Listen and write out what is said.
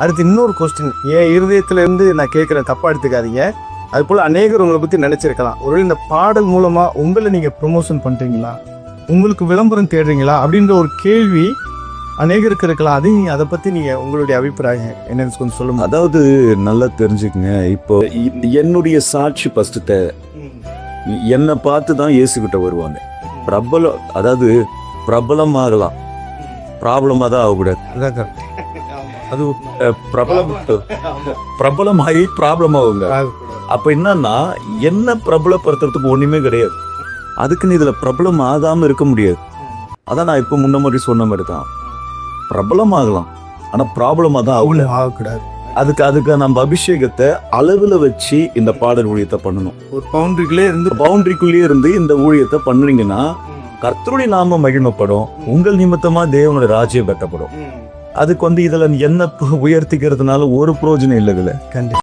அடுத்து இன்னொரு கொஸ்டின், என் இருதயத்துல இருந்து நான் கேட்குறேன், தப்பா எடுத்துக்காதீங்க. அது போல அநேகர் உங்களை பத்தி நினைச்சிருக்கலாம், ஒருவேளை இந்த பாடல் மூலமா உங்களை நீங்க ப்ரொமோஷன் பண்றீங்களா, உங்களுக்கு விளம்பரம் தேடுறீங்களா அப்படின்ற ஒரு கேள்வி அநேகருக்கு இருக்கலாம். அதை பத்தி நீங்க உங்களுடைய அபிப்பிராயம் என்னன்னு கொஞ்சம் சொல்லுங்க. அதாவது நல்லா தெரிஞ்சுக்கங்க, இப்போ என்னுடைய சாட்சி ஃபர்ஸ்ட் தேவை. என்னை பார்த்து தான் இயேசுகிட்ட வருவாங்க. அதாவது பிரபலமாகலாம், ப்ராப்ளமாக தான் ஆகக்கூடாது. அது பிரபலமாகி ப்ராப்ளம் ஆகுங்க. அப்போ என்னன்னா, என்ன பிரபலப்படுத்துறதுக்கு ஒன்றுமே கிடையாது. அதுக்குன்னு இதில் பிரபலம் ஆகாமல் இருக்க முடியாது. அதான் நான் இப்போ முன்ன மாதிரி சொன்ன மாதிரி தான், பிரபலம் ஆகலாம், ஆனால் ப்ராப்ளமாக தான் ஆகக்கூடாது. அதுக்கு நம்ம அபிஷேகத்தை அளவில் வச்சு இந்த பாடல் ஊழியத்தை பண்ணணும். ஒரு பவுண்டரிக்குள்ளேயே இருந்து இந்த ஊழியத்தை பண்ணுறீங்கன்னா கர்த்தருடைய நாம மகிமைப்படும், உங்கள் நிமித்தமா தேவனுடைய ராஜ்யம் கட்டப்படும். அதுக்கு இதுல என்ன உயர்த்திக்கிறதுனால ஒரு பிரயோஜனம் இல்லை இதுல. கண்டிப்பா.